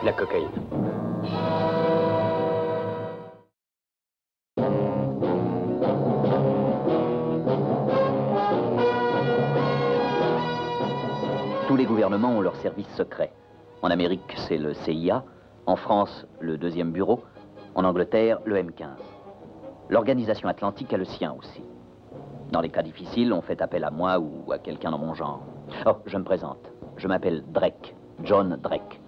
La cocaïne. Tous les gouvernements ont leurs services secrets. En Amérique, c'est le CIA. En France, le 2e bureau. En Angleterre, le M15. L'organisation atlantique a le sien aussi. Dans les cas difficiles, on fait appel à moi ou à quelqu'un dans mon genre. Oh, je me présente. Je m'appelle Drake. John Drake.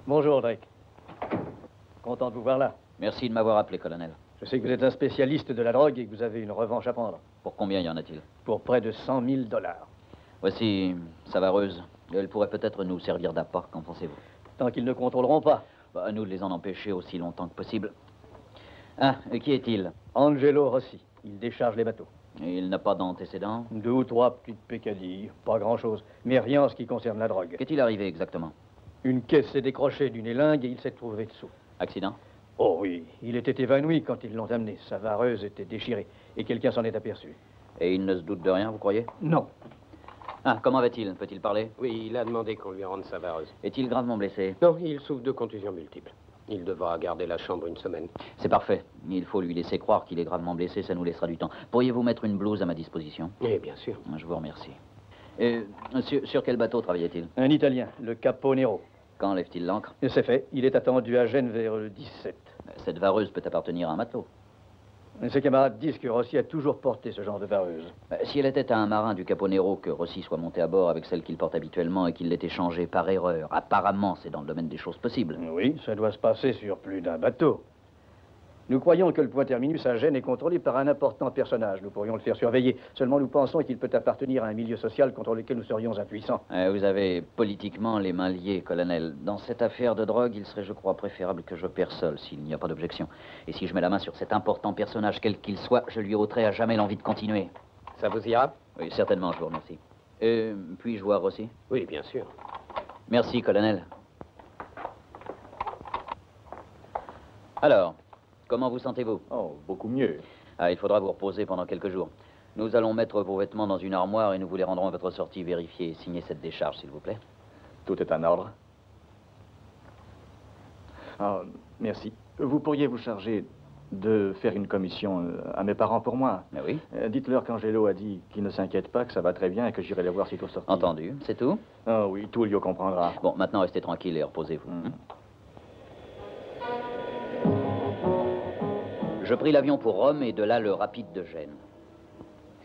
Bonjour, Drake. Content de vous voir là. Merci de m'avoir appelé, colonel. Je sais que vous êtes un spécialiste de la drogue et que vous avez une revanche à prendre. Pour combien y en a-t-il? Pour près de 100 000 $. Voici Savareuse. Elle pourrait peut-être nous servir d'apport, qu'en pensez-vous? Tant qu'ils ne contrôleront pas. Bah, à nous de les en empêcher aussi longtemps que possible. Ah, et qui est-il? Angelo Rossi. Il décharge les bateaux. Et il n'a pas d'antécédents? 2 ou 3 petites pécadilles. Pas grand-chose. Mais rien en ce qui concerne la drogue. Qu'est-il arrivé exactement? Une caisse s'est décrochée d'une élingue et il s'est trouvé dessous. Accident? Oh oui, il était évanoui quand ils l'ont amené. Sa vareuse était déchirée et quelqu'un s'en est aperçu. Et il ne se doute de rien, vous croyez? Non. Ah, comment va-t-il? Peut-il parler? Oui, il a demandé qu'on lui rende sa vareuse. Est-il gravement blessé? Non, il souffre de contusions multiples. Il devra garder la chambre une semaine. C'est parfait. Il faut lui laisser croire qu'il est gravement blessé, ça nous laissera du temps. Pourriez-vous mettre une blouse à ma disposition? Oui, bien sûr. Je vous remercie. Et sur quel bateau travaillait-il? Un Italien, le Capo Nero. Quand lève-t-il l'ancre? C'est fait. Il est attendu à Gênes vers le 17. Cette vareuse peut appartenir à un matelot. Ses camarades disent que Rossi a toujours porté ce genre de vareuse. Si elle était à un marin du Capo Nero, que Rossi soit monté à bord avec celle qu'il porte habituellement et qu'il l'ait échangée par erreur, apparemment, c'est dans le domaine des choses possibles. Oui, ça doit se passer sur plus d'un bateau. Nous croyons que le point terminus à Gênes est contrôlé par un important personnage. Nous pourrions le faire surveiller. Seulement, nous pensons qu'il peut appartenir à un milieu social contre lequel nous serions impuissants. Vous avez politiquement les mains liées, colonel. Dans cette affaire de drogue, il serait, je crois, préférable que j'opère seul, s'il n'y a pas d'objection. Et si je mets la main sur cet important personnage, quel qu'il soit, je lui ôterai à jamais l'envie de continuer. Ça vous ira? Oui, certainement, je vous remercie. Puis-je voir Rossi? Oui, bien sûr. Merci, colonel. Alors, comment vous sentez-vous? Oh, beaucoup mieux. Ah, il faudra vous reposer pendant quelques jours. Nous allons mettre vos vêtements dans une armoire et nous vous les rendrons à votre sortie vérifiée. Signez cette décharge, s'il vous plaît. Tout est en ordre. Ah, merci. Vous pourriez vous charger de faire une commission à mes parents pour moi. Mais oui. Dites-leur qu'Angelo a dit qu'il ne s'inquiète pas, que ça va très bien et que j'irai les voir sitôt sorti. Entendu, c'est tout? Ah oui, Tullio comprendra. Bon, maintenant restez tranquille et reposez-vous. Je pris l'avion pour Rome et de là le rapide de Gênes.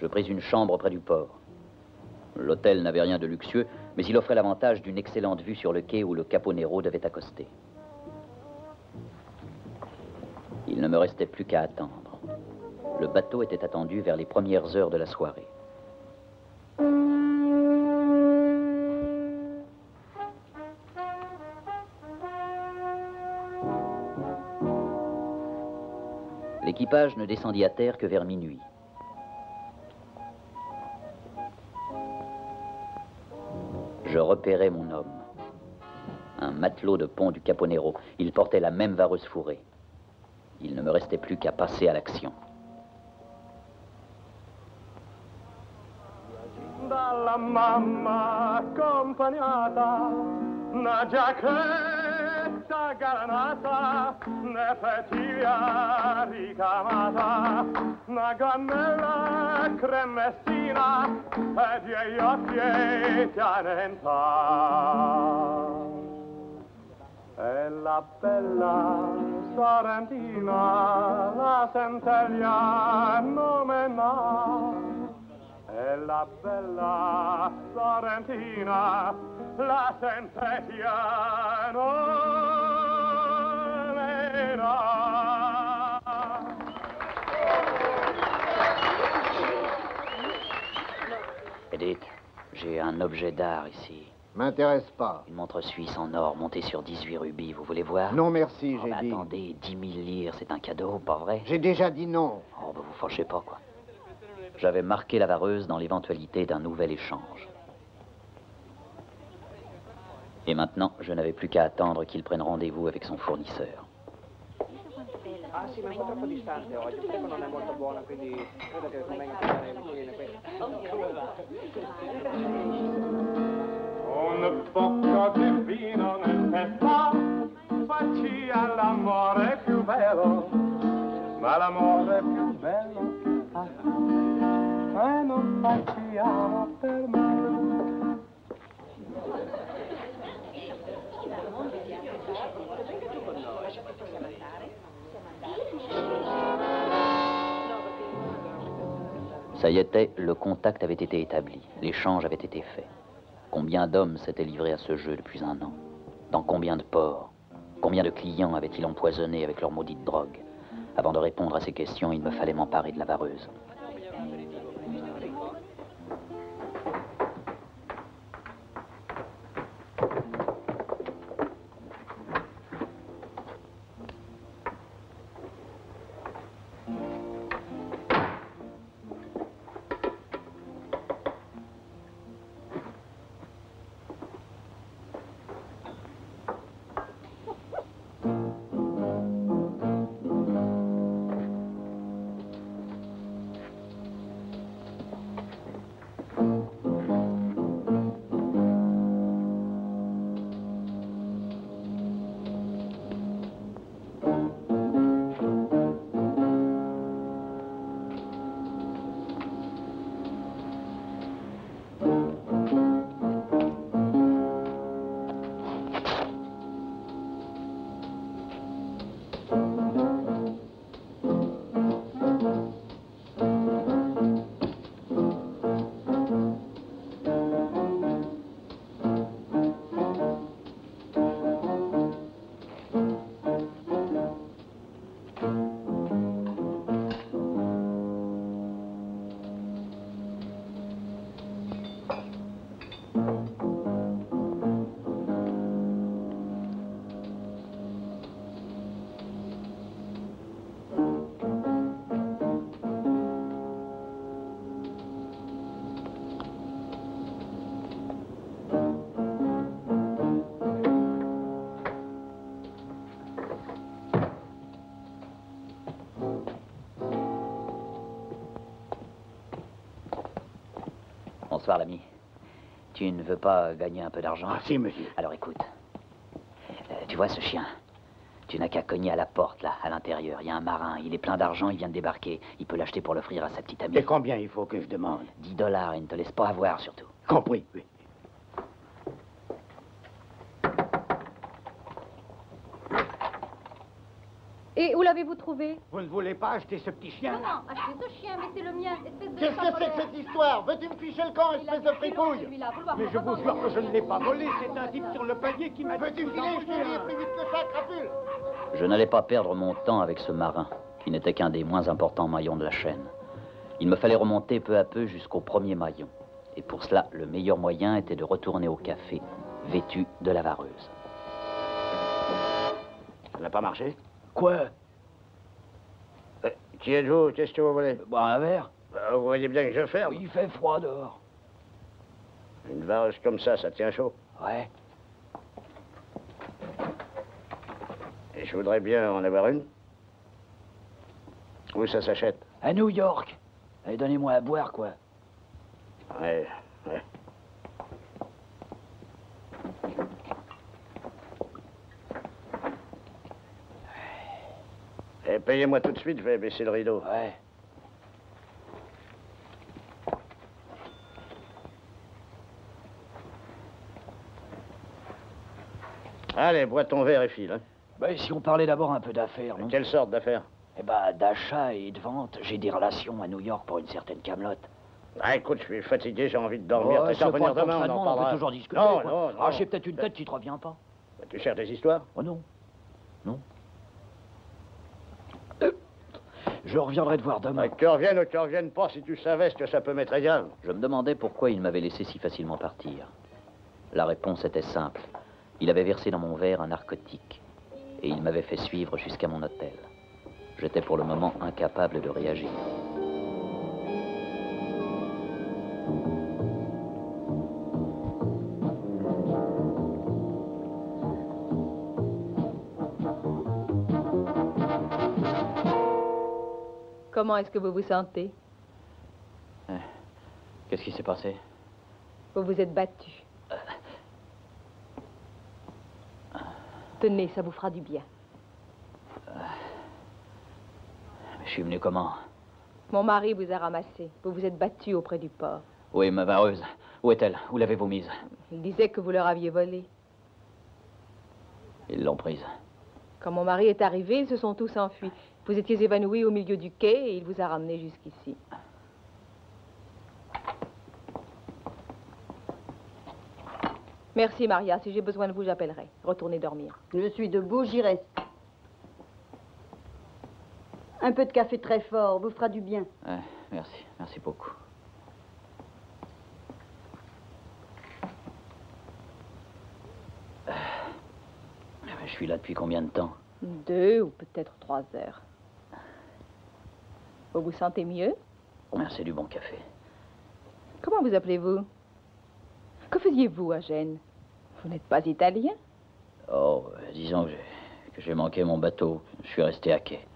Je pris une chambre près du port. L'hôtel n'avait rien de luxueux, mais il offrait l'avantage d'une excellente vue sur le quai où le Capo Nero devait accoster. Il ne me restait plus qu'à attendre. Le bateau était attendu vers les premières heures de la soirée. L'équipage ne descendit à terre que vers minuit. Je repérai mon homme. Un matelot de pont du Capo Nero. Il portait la même vareuse fourrée. Il ne me restait plus qu'à passer à l'action. Dalla mamma accompagnata, una giacchetta granata, ne petiglia ricamata, una gonnella cremestina e gli occhi pianenta. E la bella Sorrentina, la centeglia nomena. E la bella Sorrentina, la centeglia nomena. Edith, j'ai un objet d'art ici. M'intéresse pas. Une montre suisse en or montée sur 18 rubis, vous voulez voir? Non, merci, j'ai dit. Attendez, 10 000 lire, c'est un cadeau, pas vrai? J'ai déjà dit non. Oh, vous fâchez pas, quoi. J'avais marqué la vareuse dans l'éventualité d'un nouvel échange. Et maintenant, je n'avais plus qu'à attendre qu'il prenne rendez-vous avec son fournisseur. Ah sì, ma è un po' troppo distante oggi, il tempo non è molto buono, quindi credo che convenga cambiare le cucine qui. Un poco di vino nel testa faccia l'amore più bello, ma l'amore più bello che fa e non facciamo per me. Ça y était, le contact avait été établi, l'échange avait été fait. Combien d'hommes s'étaient livrés à ce jeu depuis un an? Dans combien de ports? Combien de clients avaient-ils empoisonné avec leur maudite drogue? Avant de répondre à ces questions, il me fallait m'emparer de la vareuse. Bonsoir, l'ami. Tu ne veux pas gagner un peu d'argent? Ah, si, monsieur. Alors écoute. Tu vois ce chien? Tu n'as qu'à cogner à la porte, là, à l'intérieur. Il y a un marin, il est plein d'argent, il vient de débarquer. Il peut l'acheter pour l'offrir à sa petite amie. Et combien il faut que je demande? 10 $, et ne te laisse pas avoir, surtout. Compris, oui. Et où l'avez-vous trouvé? Vous ne voulez pas acheter ce petit chien? Non, achetez ce chien, mais c'est le mien, espèce de... Qu'est-ce que c'est que cette histoire? Veux-tu me ficher le camp, espèce de fripouille? Mais je vous jure que je ne l'ai pas volé, c'est un type sur le palier qui m'a dit... Veux-tu filer? Je vais lire plus vite que ça, crapule! Je n'allais pas perdre mon temps avec ce marin, qui n'était qu'un des moins importants maillons de la chaîne. Il me fallait remonter peu à peu jusqu'au premier maillon. Et pour cela, le meilleur moyen était de retourner au café, vêtu de la vareuse. Ça n'a pas marché? Quoi? Qui êtes-vous? Qu'est-ce que vous voulez? Boire un verre? Vous voyez bien que je ferme. Il fait froid dehors. Une vareuse comme ça tient chaud. Ouais. Et je voudrais bien en avoir une. Où ça s'achète? À New York. Allez, donnez-moi à boire, quoi. Ouais, ouais. Et payez-moi tout de suite, je vais baisser le rideau. Ouais. Allez, bois ton verre et file. Hein. Ben, si on parlait d'abord un peu d'affaires, non? Quelle sorte d'affaires? Eh ben, d'achat et de vente. J'ai des relations à New York pour une certaine camelote. Ah, écoute, je suis fatigué, j'ai envie de dormir. Ouais, T'as qu'à c'est pas revenir le demain, on en on parlera. peut toujours discuter. Non, quoi. non, non. Ah, j'ai peut-être une tête qui te revient pas. Tu cherches des histoires? Oh non. Non. Je reviendrai te voir demain. Que tu reviennes ou que tu reviennes pas, si tu savais ce que ça peut m'être égal. Je me demandais pourquoi il m'avait laissé si facilement partir. La réponse était simple. Il avait versé dans mon verre un narcotique. Et il m'avait fait suivre jusqu'à mon hôtel. J'étais pour le moment incapable de réagir. Comment est-ce que vous vous sentez? Qu'est-ce qui s'est passé? Vous vous êtes battu. Tenez, ça vous fera du bien. Je suis venu comment? Mon mari vous a ramassé. Vous vous êtes battu auprès du port. Oui, ma vareuse. Où est-elle? Où l'avez-vous mise? Il disait que vous leur aviez volé. Ils l'ont prise. Quand mon mari est arrivé, ils se sont tous enfuis. Vous étiez évanoui au milieu du quai et il vous a ramené jusqu'ici. Merci, Maria. Si j'ai besoin de vous, j'appellerai. Retournez dormir. Je suis debout, j'y reste. Un peu de café très fort vous fera du bien. Merci. Merci beaucoup. Je suis là depuis combien de temps? 2 ou peut-être 3 heures. Vous vous sentez mieux? C'est du bon café. Comment vous appelez-vous? Que faisiez-vous à Gênes? Vous n'êtes pas italien? Oh, disons que j'ai manqué mon bateau. Je suis resté à quai.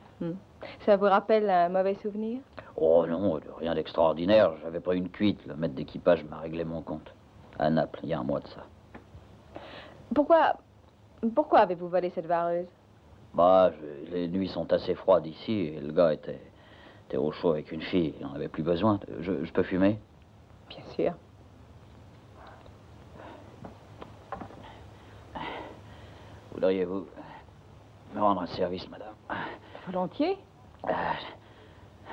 Ça vous rappelle un mauvais souvenir? Oh non, rien d'extraordinaire. J'avais pris une cuite. Le maître d'équipage m'a réglé mon compte. À Naples, il y a un mois de ça. Pourquoi Pourquoi avez-vous volé cette vareuse? Bah, les nuits sont assez froides ici et le gars était au chaud avec une fille. Il n'en avait plus besoin. Je peux fumer? Bien sûr. Voudriez-vous me rendre un service, madame? Volontiers.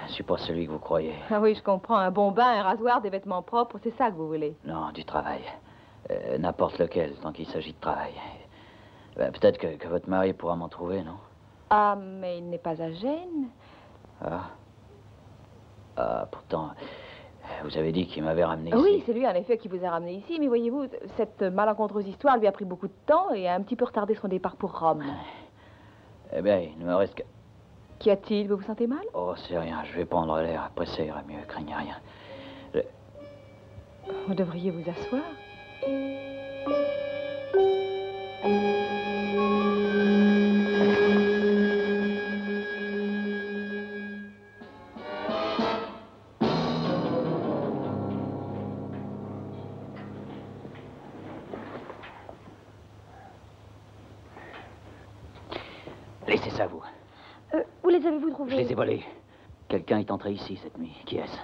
Je suis pas celui que vous croyez. Ah oui, je comprends. Un bon bain, un rasoir, des vêtements propres, c'est ça que vous voulez? Non, du travail. N'importe lequel, tant qu'il s'agit de travail. Peut-être que votre mari pourra m'en trouver, non? Ah, mais il n'est pas à Gênes. Pourtant, vous avez dit qu'il m'avait ramené ici. Oui, c'est lui, en effet, qui vous a ramené ici. Mais voyez-vous, cette malencontreuse histoire lui a pris beaucoup de temps et a un petit peu retardé son départ pour Rome. Eh bien, il ne me reste que... Qu'y a-t-il? Vous vous sentez mal? Oh, c'est rien. Je vais prendre l'air. Après, ça ira mieux. Craignez rien. Vous devriez vous asseoir. Laissez ça, vous. Où les avez-vous trouvés? Je les ai volés. Quelqu'un est entré ici cette nuit. Qui est-ce?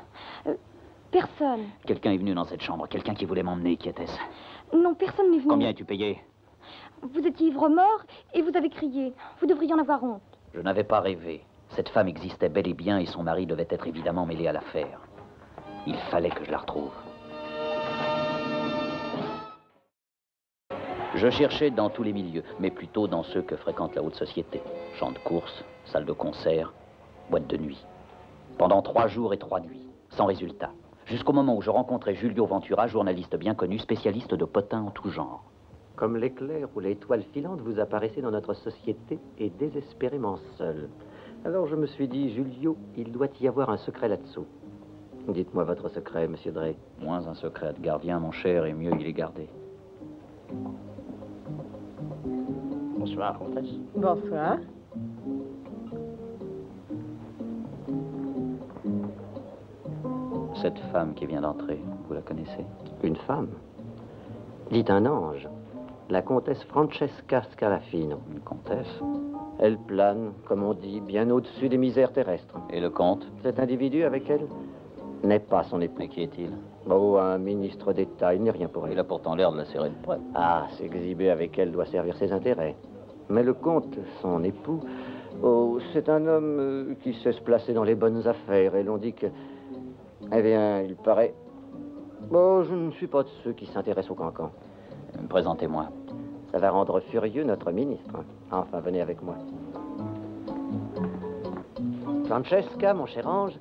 Personne. Quelqu'un est venu dans cette chambre. Quelqu'un qui voulait m'emmener. Qui était-ce? Non, personne n'est venu. Combien as-tu payé? Vous étiez ivre-mort et vous avez crié. Vous devriez en avoir honte. Je n'avais pas rêvé. Cette femme existait bel et bien et son mari devait être évidemment mêlé à l'affaire. Il fallait que je la retrouve. Je cherchais dans tous les milieux, mais plutôt dans ceux que fréquente la haute société. Champs de course, salle de concert, boîte de nuit. Pendant 3 jours et 3 nuits, sans résultat. Jusqu'au moment où je rencontrai Julio Ventura, journaliste bien connu, spécialiste de potins en tout genre. Comme l'éclair ou l'étoile filante, vous apparaissez dans notre société et désespérément seul. Alors je me suis dit, Julio, il doit y avoir un secret là-dessous. Dites-moi votre secret, monsieur Drake. Moins un secret de gardien, mon cher, et mieux il est gardé. Bonsoir, comtesse. Bonsoir. Cette femme qui vient d'entrer, vous la connaissez? Une femme? Dites un ange. La comtesse Francesca Scalafino. Une comtesse? Elle plane, comme on dit, bien au-dessus des misères terrestres. Et le comte? Cet individu avec elle n'est pas son époux. Mais qui est-il? Oh, un ministre d'État, il n'est rien pour elle. Il a pourtant l'air de la serrer de près. Ah, s'exhiber avec elle doit servir ses intérêts. Mais le comte, son époux, oh, c'est un homme qui sait se placer dans les bonnes affaires. Et l'on dit que... Eh bien, il paraît... Bon, je ne suis pas de ceux qui s'intéressent au cancan. Présentez-moi. Ça va rendre furieux notre ministre. Enfin, venez avec moi. Francesca, mon cher ange.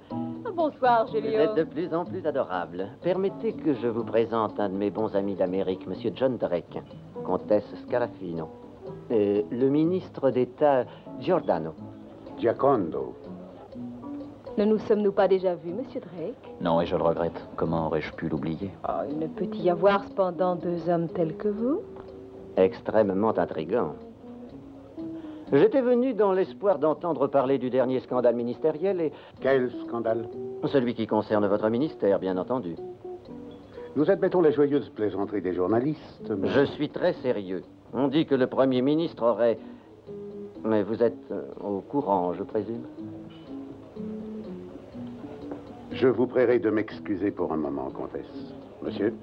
Bonsoir, Vous Julio. êtes de plus en plus adorable. Permettez que je vous présente un de mes bons amis d'Amérique, monsieur John Drake, comtesse Scalafino. Le ministre d'État Giordano. Giacondo. Ne nous sommes-nous pas déjà vus, monsieur Drake? Non, et je le regrette. Comment aurais-je pu l'oublier? Oh, il ne peut y avoir cependant 2 hommes tels que vous. Extrêmement intrigant. J'étais venu dans l'espoir d'entendre parler du dernier scandale ministériel et... Quel scandale? Celui qui concerne votre ministère, bien entendu. Nous admettons les joyeuses plaisanteries des journalistes, mais... Je suis très sérieux. On dit que le Premier ministre aurait... Mais vous êtes au courant, je présume. Je vous prierai de m'excuser pour un moment, comtesse. Monsieur?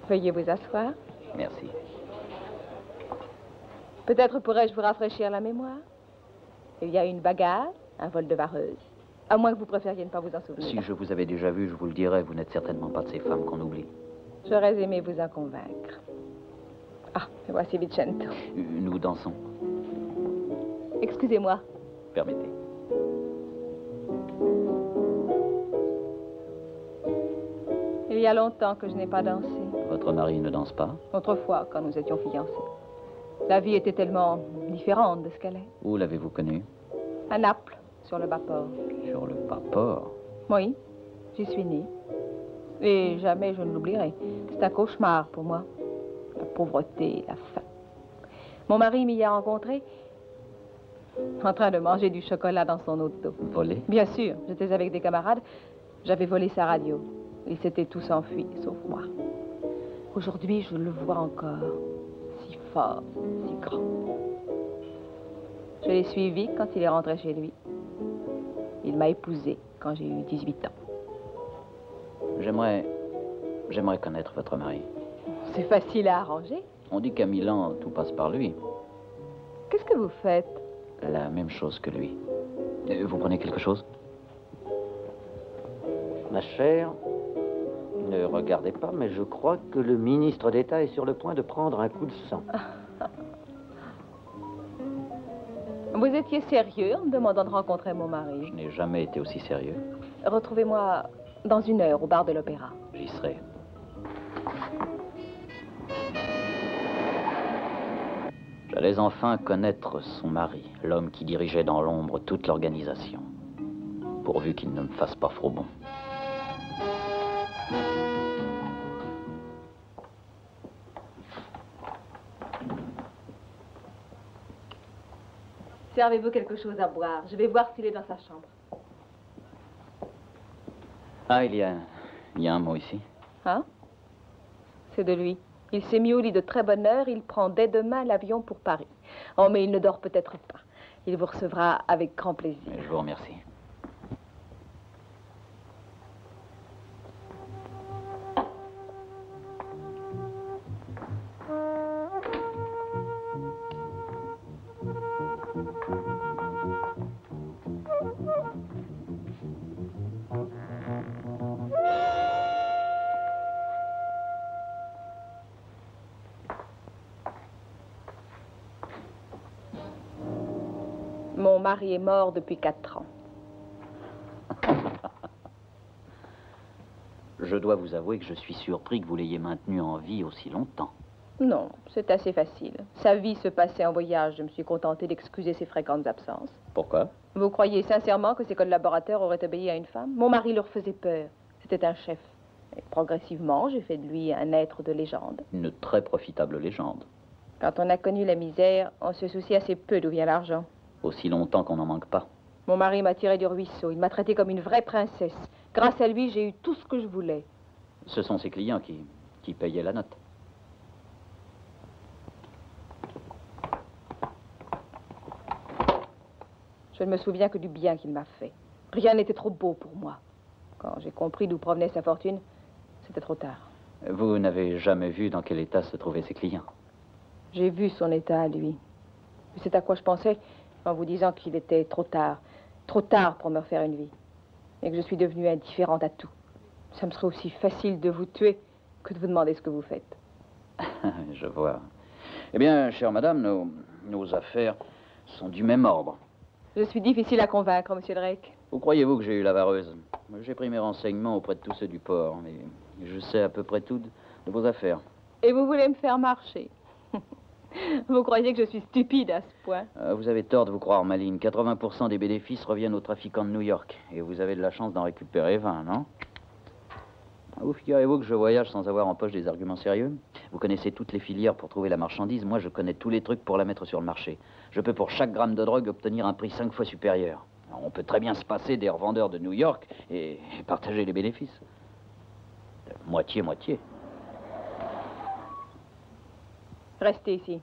Veuillez vous asseoir. Merci. Peut-être pourrais-je vous rafraîchir la mémoire. Il y a eu une bagarre, un vol de vareuse. À moins que vous préfériez ne pas vous en souvenir. Si je vous avais déjà vu, je vous le dirais, vous n'êtes certainement pas de ces femmes qu'on oublie. J'aurais aimé vous en convaincre. Ah, et voici Vicento. Nous dansons. Excusez-moi. Permettez. Il y a longtemps que je n'ai pas dansé. Votre mari ne danse pas? Autrefois, quand nous étions fiancés. La vie était tellement différente de ce qu'elle est. Où l'avez-vous connu? À Naples, sur le bas-port. Sur le bas-port? Oui, j'y suis née. Et jamais je ne l'oublierai. C'est un cauchemar pour moi. La pauvreté, la faim. Mon mari m'y a rencontré en train de manger du chocolat dans son auto. Volé? Bien sûr, j'étais avec des camarades. J'avais volé sa radio. Ils s'étaient tous enfuis, sauf moi. Aujourd'hui, je le vois encore. Si fort, si grand. Je l'ai suivi quand il est rentré chez lui. Il m'a épousée quand j'ai eu 18 ans. J'aimerais connaître votre mari. C'est facile à arranger. On dit qu'à Milan, tout passe par lui. Qu'est-ce que vous faites? La même chose que lui. Vous prenez quelque chose? Ma chère, ne regardez pas, mais je crois que le ministre d'État est sur le point de prendre un coup de sang. Vous étiez sérieux en me demandant de rencontrer mon mari? Je n'ai jamais été aussi sérieux. Retrouvez-moi dans 1 heure au bar de l'Opéra. J'y serai. J'allais enfin connaître son mari, l'homme qui dirigeait dans l'ombre toute l'organisation. Pourvu qu'il ne me fasse pas faux bon. Servez-vous quelque chose à boire. Je vais voir s'il est dans sa chambre. Ah, il y a un mot ici. Hein? C'est de lui. Il s'est mis au lit de très bonne heure. Il prend dès demain l'avion pour Paris. Oh, mais il ne dort peut-être pas. Il vous recevra avec grand plaisir. Je vous remercie. Mon mari est mort depuis 4 ans. Je dois vous avouer que je suis surpris que vous l'ayez maintenu en vie aussi longtemps. Non, c'est assez facile. Sa vie se passait en voyage. Je me suis contentée d'excuser ses fréquentes absences. Pourquoi? Vous croyez sincèrement que ses collaborateurs auraient obéi à une femme? Mon mari leur faisait peur. C'était un chef. Et progressivement, j'ai fait de lui un être de légende. Une très profitable légende. Quand on a connu la misère, on se soucie assez peu d'où vient l'argent. Aussi longtemps qu'on n'en manque pas. Mon mari m'a tiré du ruisseau. Il m'a traitée comme une vraie princesse. Grâce à lui, j'ai eu tout ce que je voulais. Ce sont ses clients qui payaient la note. Je ne me souviens que du bien qu'il m'a fait. Rien n'était trop beau pour moi. Quand j'ai compris d'où provenait sa fortune, c'était trop tard. Vous n'avez jamais vu dans quel état se trouvaient ses clients? J'ai vu son état à lui. C'est à quoi je pensais en vous disant qu'il était trop tard pour me refaire une vie. Et que je suis devenue indifférente à tout. Ça me serait aussi facile de vous tuer que de vous demander ce que vous faites. Je vois. Eh bien, chère madame, nos affaires sont du même ordre. Je suis difficile à convaincre, monsieur Drake. Où croyez-vous que j'ai eu la vareuse? J'ai pris mes renseignements auprès de tous ceux du port, mais je sais à peu près tout de vos affaires. Et vous voulez me faire marcher? Vous croyez que je suis stupide à ce point? Vous avez tort de vous croire maligne. 80% des bénéfices reviennent aux trafiquants de New York. Et vous avez de la chance d'en récupérer 20, non? Vous figurez-vous que je voyage sans avoir en poche des arguments sérieux? Vous connaissez toutes les filières pour trouver la marchandise. Moi, je connais tous les trucs pour la mettre sur le marché. Je peux, pour chaque gramme de drogue, obtenir un prix 5 fois supérieur. Alors, on peut très bien se passer des revendeurs de New York et partager les bénéfices. Moitié-moitié. Restez ici.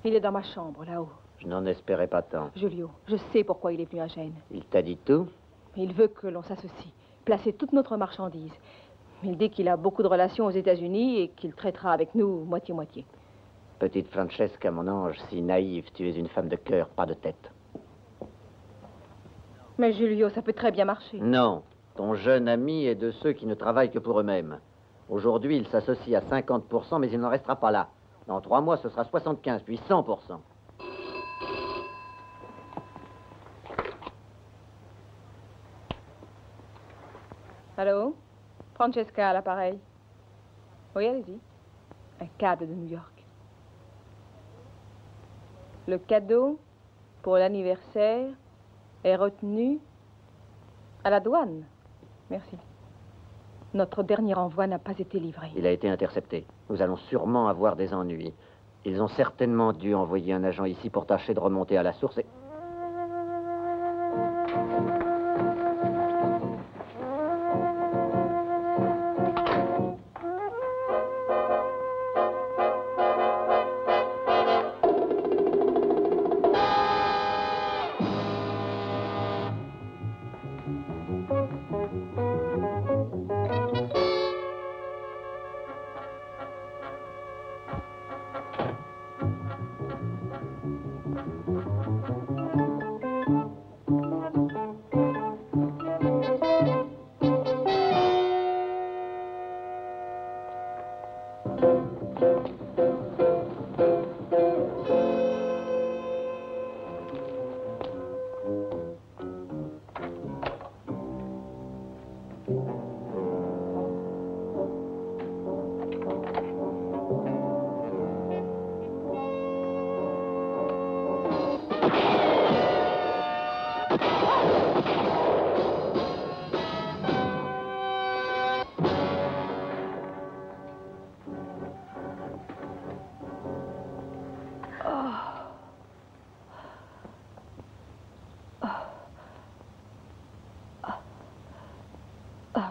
Il est dans ma chambre, là-haut. Je n'en espérais pas tant. Julio, je sais pourquoi il est venu à Gênes. Il t'a dit tout? Il veut que l'on s'associe, placer toute notre marchandise. Il dit qu'il a beaucoup de relations aux États-Unis et qu'il traitera avec nous moitié-moitié. Petite Francesca, mon ange, si naïve, tu es une femme de cœur, pas de tête. Mais Julio, ça peut très bien marcher. Non, ton jeune ami est de ceux qui ne travaillent que pour eux-mêmes. Aujourd'hui, il s'associe à 50%, mais il n'en restera pas là. Dans 3 mois, ce sera 75, puis 100%. Allô? Francesca à l'appareil. Oui, allez-y. Un cadre de New York. Le cadeau pour l'anniversaire est retenu à la douane. Merci. Notre dernier envoi n'a pas été livré. Il a été intercepté. Nous allons sûrement avoir des ennuis. Ils ont certainement dû envoyer un agent ici pour tâcher de remonter à la source et...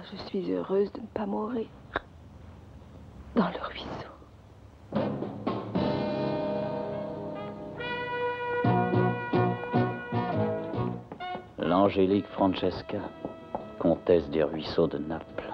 Je suis heureuse de ne pas mourir dans le ruisseau. L'angélique Francesca, comtesse des ruisseaux de Naples.